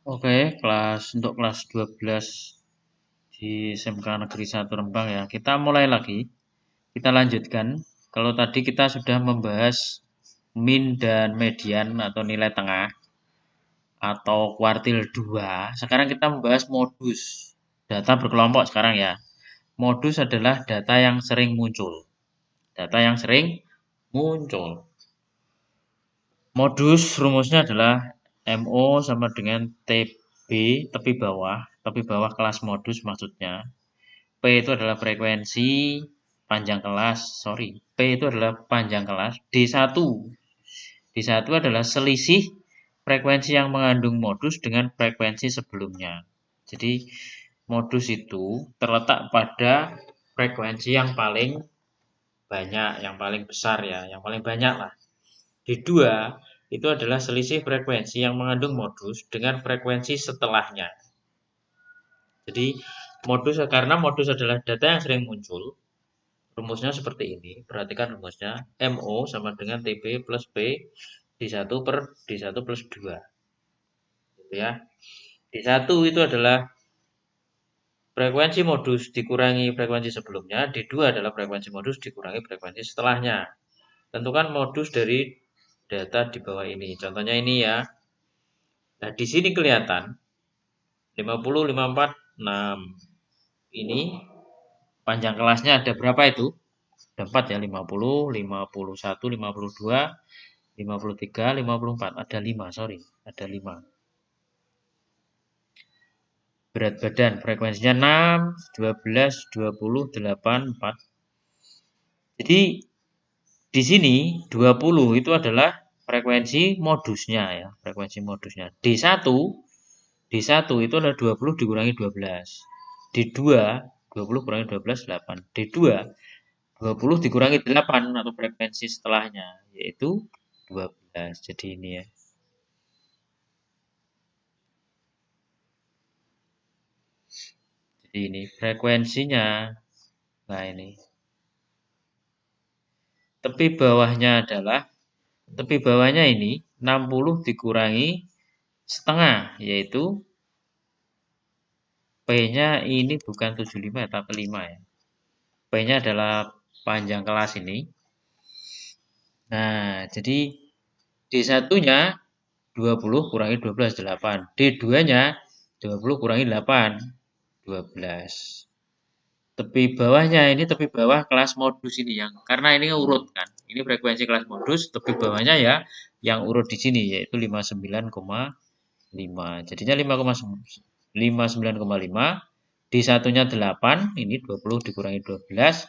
Oke, untuk kelas 12 di SMK Negeri 1 Rembang ya. Kita mulai lagi. Kita lanjutkan. Kalau tadi kita sudah membahas min dan median atau nilai tengah atau kuartil 2. Sekarang kita membahas modus. Data berkelompok sekarang ya. Modus adalah data yang sering muncul. Data yang sering muncul. Modus rumusnya adalah MO sama dengan TB tepi bawah kelas modus maksudnya. P itu adalah frekuensi panjang kelas, P itu adalah panjang kelas. D1. D1 adalah selisih frekuensi yang mengandung modus dengan frekuensi sebelumnya. Jadi modus itu terletak pada frekuensi yang paling banyak, yang paling besar ya, yang paling banyak lah. D2 itu adalah selisih frekuensi yang mengandung modus dengan frekuensi setelahnya. Jadi karena modus adalah data yang sering muncul, rumusnya seperti ini. Perhatikan rumusnya. MO sama dengan TB plus P D1 per D1 plus 2. Gitu ya. D1 itu adalah frekuensi modus dikurangi frekuensi sebelumnya. D2 adalah frekuensi modus dikurangi frekuensi setelahnya. Tentukan modus dari data di bawah ini. Contohnya ini ya. Nah, di sini kelihatan 50, 54, 6. Ini panjang kelasnya ada berapa itu? Ada 4 ya, 50, 51, 52, 53, 54. Ada 5, sorry. Ada 5. Berat badan frekuensinya 6, 12, 20, 8, 4. Jadi di sini 20 itu adalah frekuensi modusnya ya, frekuensi modusnya. D1 itu adalah 20 dikurangi 12. D2 20 kurangi 12 8. D2 20 dikurangi 8 atau frekuensi setelahnya yaitu 12. Jadi ini ya. Jadi ini frekuensinya. Nah, ini. Tepi bawahnya ini 60 dikurangi setengah, yaitu P-nya ini bukan 75 tapi 5 ya. P-nya adalah panjang kelas ini. Nah, jadi D1-nya 20 kurangi 12, 8. D2-nya 20 kurangi 8, 12. Tepi bawahnya ini tepi bawah kelas modus ini yang karena ini urut kan. Ini frekuensi kelas modus, tepi bawahnya ya yang urut di sini yaitu 59,5. Jadinya 59,5 D1-nya 8, ini 20 dikurangi 12.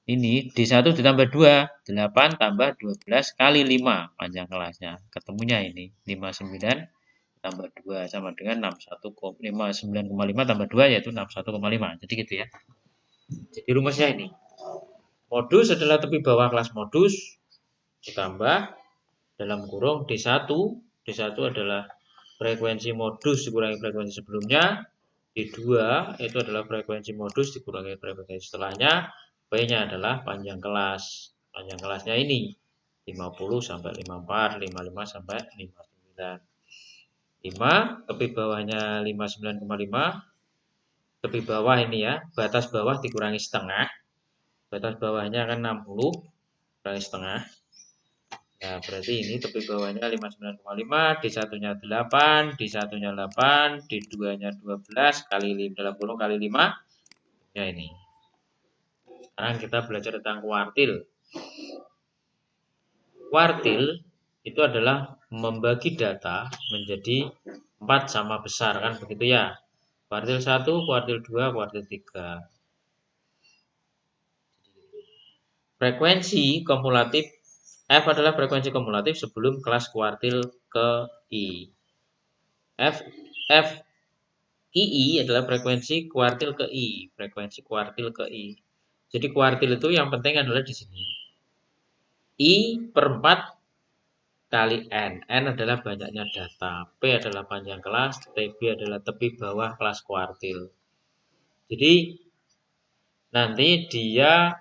Ini D1 ditambah 2, 8 tambah 12 kali 5 panjang kelasnya. Ketemunya ini 59 tambah 2 sama dengan 59,5 tambah 2 yaitu 61,5. Jadi gitu ya. Jadi rumusnya ini. Modus adalah tepi bawah kelas modus ditambah dalam kurung D1. D1 adalah frekuensi modus dikurangi frekuensi sebelumnya. D2 itu adalah frekuensi modus dikurangi frekuensi setelahnya. P-nya adalah panjang kelas. Panjang kelasnya ini 50 sampai 54, 55 sampai 59. 5, tepi bawahnya 59,5. Tepi bawah ini ya, batas bawah dikurangi setengah. Batas bawahnya kan 60 kurangi setengah. Nah, berarti ini tepi bawahnya 59,5, D1-nya 8, D1-nya 8, D2-nya 12 kali 5 dalam kurung kali 5. Ya ini. Sekarang kita belajar tentang kuartil. Kuartil itu adalah membagi data menjadi 4 sama besar kan begitu ya. Kuartil 1, kuartil 2, kuartil 3. Frekuensi kumulatif F adalah frekuensi kumulatif sebelum kelas kuartil ke I. F II adalah frekuensi kuartil ke I, frekuensi kuartil ke I. Jadi kuartil itu yang penting adalah di sini. I per 4 kali N. N adalah banyaknya data. P adalah panjang kelas. TB adalah tepi bawah kelas kuartil. Jadi nanti dia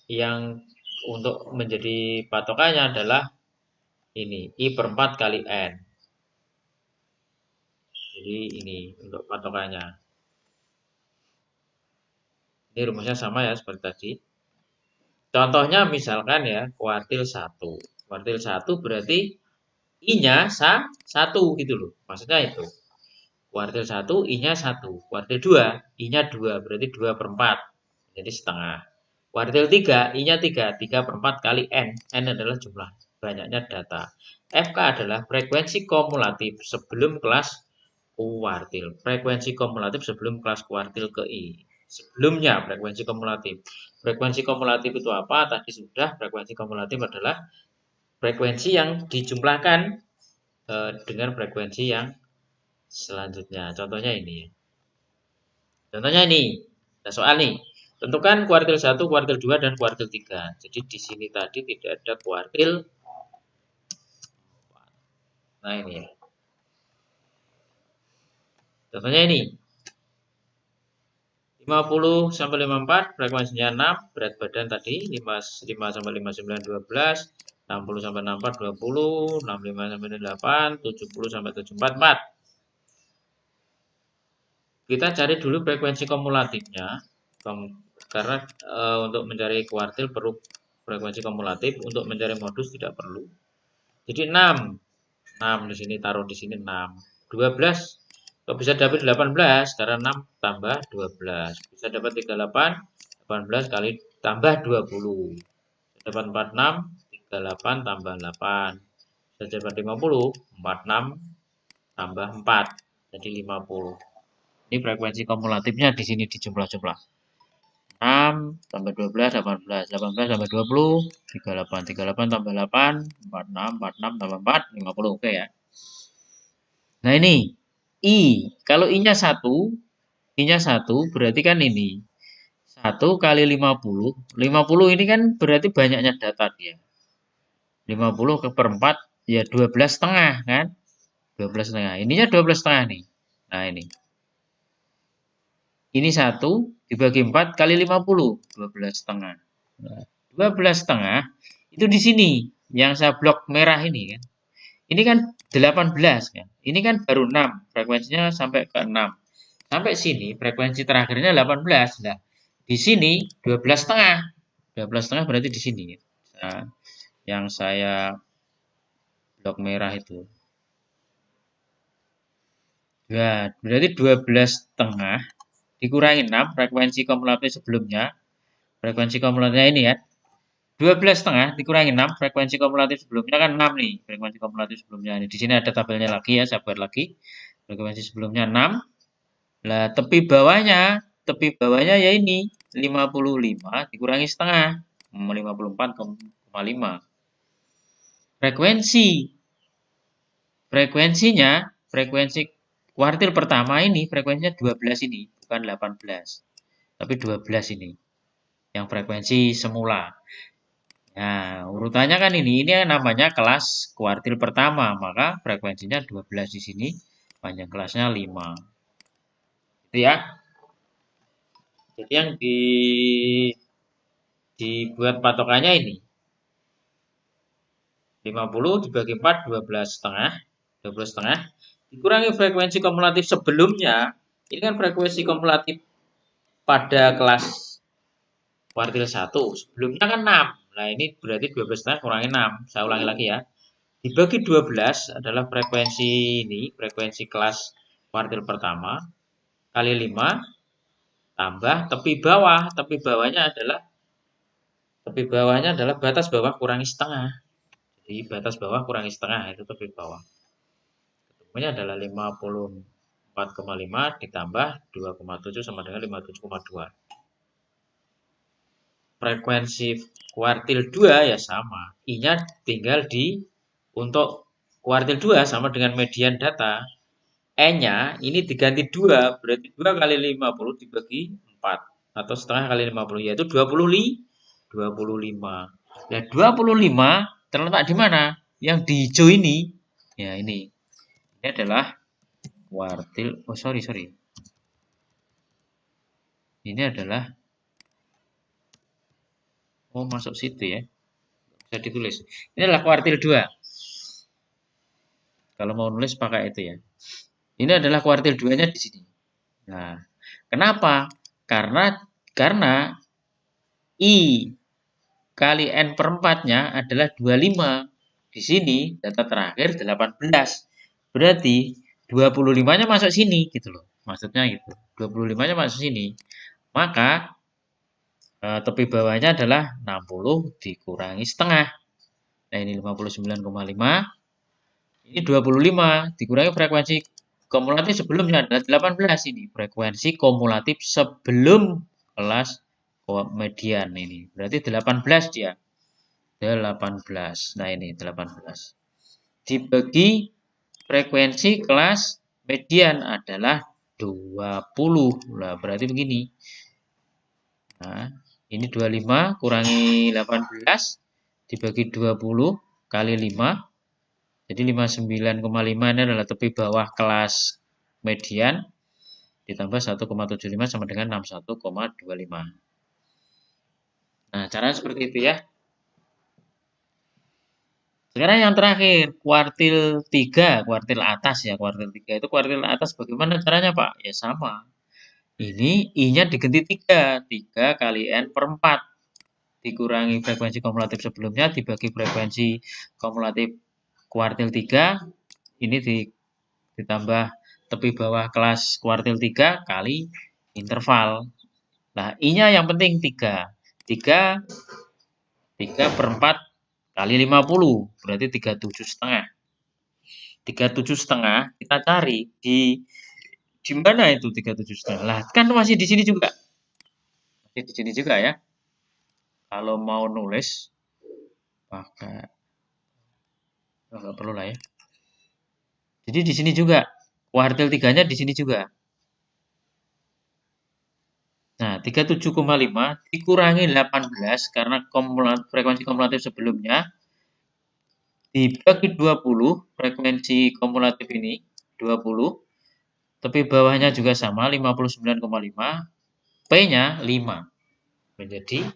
yang untuk menjadi patokannya adalah ini. I per 4 kali N. Jadi ini untuk patokannya. Ini rumusnya sama ya seperti tadi. Contohnya misalkan ya kuartil 1. Kuartil 1 berarti I-nya 1 gitu loh. Maksudnya itu. Kuartil 1 I-nya 1. Kuartil 2 I-nya 2 berarti 2 per 4. Jadi setengah. Kuartil 3 I-nya 3. 3 per 4 kali N. N adalah jumlah banyaknya data. FK adalah frekuensi kumulatif sebelum kelas kuartil. Frekuensi kumulatif sebelum kelas kuartil ke I. Sebelumnya frekuensi kumulatif. Frekuensi kumulatif itu apa? Tadi sudah, frekuensi kumulatif adalah frekuensi yang dijumlahkan dengan frekuensi yang selanjutnya. Contohnya ini. Contohnya ini. Nah, soal nih. Tentukan kuartil 1, kuartil 2, dan kuartil 3. Jadi di sini tadi tidak ada kuartil. Nah, ini ya. Contohnya ini. 50 sampai 54 frekuensinya 6, berat badan tadi 5 sampai 59 12, 60 sampai 64 20, 65 sampai 8, 70 sampai 74 4. Kita cari dulu frekuensi kumulatifnya karena untuk mencari kuartil perlu frekuensi kumulatif, untuk mencari modus tidak perlu. Jadi 6 di sini taruh di sini 6. 12 kok bisa dapat 18 karena 6 tambah 12. Bisa dapat 38, 18 kali tambah 20. Bisa dapat 46, 38 tambah 8. Bisa dapat 50, 46 tambah 4. Jadi 50. Ini frekuensi kumulatifnya di sini di jumlah-jumlah. 6 tambah 12, 18. 18 tambah 20, 38. 38 tambah 8, 46. 46 tambah 4, 50. Oke ya. Nah ini, I. Kalau I-nya 1, I-nya 1 berarti kan ini. 1 kali 50. 50 ini kan berarti banyaknya data dia. 50 ke per 4, ya 12 setengah kan. 12 setengah. Ininya 12 setengah nih. Nah ini. Ini 1 dibagi 4 kali 50. 12 setengah. Nah, 12 setengah itu di sini. Yang saya blok merah ini kan. Ini kan 18 kan. Ini kan baru 6. Frekuensinya sampai ke 6. Sampai sini frekuensi terakhirnya 18. Nah, di sini 12 setengah. 12 setengah berarti di sini. Nah, yang saya blok merah itu. Ya, berarti 12 setengah dikurangi 6 frekuensi kumulatif sebelumnya. Frekuensi kumulatifnya ini kan. 12 setengah dikurangi 6 frekuensi kumulatif sebelumnya kan 6 nih. Frekuensi kumulatif sebelumnya ini. Di sini ada tabelnya lagi ya, saya buat lagi. Frekuensi sebelumnya 6. Lah, tepi bawahnya ya ini 55 dikurangi setengah 54,5. Frekuensi kuartil pertama ini frekuensinya 12 ini, bukan 18. Tapi 12 ini yang frekuensi semula. Nah, urutannya kan ini namanya kelas kuartil pertama, maka frekuensinya 12 di sini, panjang kelasnya 5. Itu ya. Jadi yang dibuat patokannya ini 50 dibagi 4, 12 setengah. 12 setengah dikurangi frekuensi kumulatif sebelumnya. Ini kan frekuensi kumulatif pada kelas kuartil 1. Sebelumnya kan 6. Nah, ini berarti 12 setengah kurangi 6. Saya ulangi lagi ya. Dibagi 12 adalah frekuensi ini, frekuensi kelas kuartil pertama. Kali 5 tambah tepi bawah. Tepi bawahnya adalah batas bawah kurangi setengah. Jadi batas bawah kurangi setengah itu tepi bawah. Ketemunya adalah 54,5 ditambah 2,7 sama dengan 57,2. Frekuensi kuartil 2 ya sama. I-nya tinggal untuk kuartil 2 sama dengan median data. E-nya ini diganti 2, berarti 2 kali 50 dibagi 4. Atau setengah kali 50, yaitu 25. Nah, 25 terletak di mana? Yang di hijau ini. Ya, ini. Ini adalah kuartil. Oh, sorry. Ini adalah. Oh, masuk situ ya. Bisa ditulis. Ini adalah kuartil 2. Kalau mau nulis pakai itu ya. Ini adalah kuartil 2-nya di sini. Nah, kenapa? Karena I kali N per 4-nya adalah 25. Di sini data terakhir 18. Berarti 25-nya masuk sini gitu loh. Maksudnya gitu. 25-nya masuk sini. Maka tepi bawahnya adalah 60 dikurangi setengah. Nah, ini 59,5. Ini 25 dikurangi frekuensi kumulatif sebelumnya adalah 18 ini. Frekuensi kumulatif sebelum kelas median ini. Berarti 18 dia. 18. Nah, ini 18. Dibagi frekuensi kelas median adalah 20. Nah, berarti begini. Nah, ini 25 kurangi 18 dibagi 20 kali 5. Jadi 59,5 ini adalah tepi bawah kelas median ditambah 1,75 sama dengan 61,25. Nah, caranya seperti itu ya. Sekarang yang terakhir, kuartil 3, kuartil atas ya. Kuartil 3 itu kuartil atas bagaimana caranya, Pak? Ya sama. Ini I-nya diganti 3. 3 kali N per 4. Dikurangi frekuensi kumulatif sebelumnya, dibagi frekuensi kumulatif kuartil 3. Ini ditambah tepi bawah kelas kuartil 3 kali interval. Nah, I-nya yang penting 3. 3 per 4 kali 50. Berarti 37,5. 37,5 kita cari di mana itu 37,5? Lah, kan masih di sini juga. Masih di sini juga ya. Kalau mau nulis pakai nggak perlu lah ya. Jadi di sini juga kuartil 3-nya di sini juga. Nah, 37,5 dikurangi 18 karena frekuensi kumulatif sebelumnya dibagi 20, frekuensi kumulatif ini 20. Tepi bawahnya juga sama 59,5. P-nya 5. Menjadi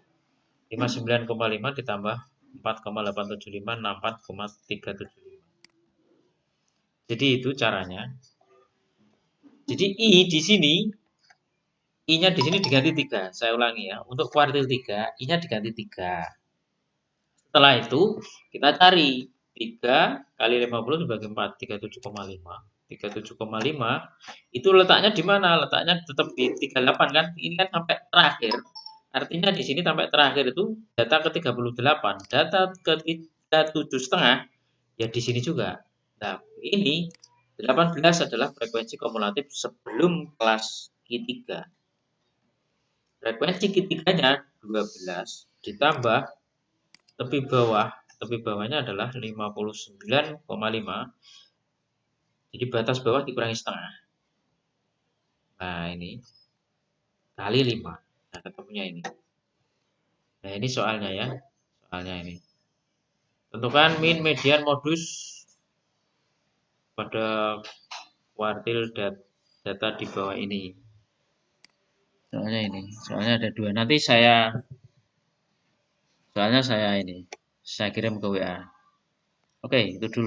59,5 ditambah 4,875 64,375. Jadi itu caranya. Jadi I di sini I-nya di sini diganti 3. Saya ulangi ya. Untuk kuartil 3, I-nya diganti 3. Setelah itu, kita cari 3 kali 50 dibagi 4, 37,5. 37,5 itu letaknya di mana? Letaknya tetap di 38 kan? Ini kan sampai terakhir. Artinya di sini sampai terakhir itu data ke 38, data ke 37,5 ya di sini juga. Nah, ini 18 adalah frekuensi kumulatif sebelum kelas Q3. Frekuensi Q3-nya 12 ditambah tepi bawahnya adalah 59,5. Jadi batas bawah dikurangi setengah. Nah, ini kali 5. Nah, ketemunya ini. Nah, ini soalnya ya. Soalnya ini. Tentukan min, median, modus pada kuartil data di bawah ini. Soalnya ini. Soalnya ada 2. Nanti saya kirim ke WA. Oke, itu dulu.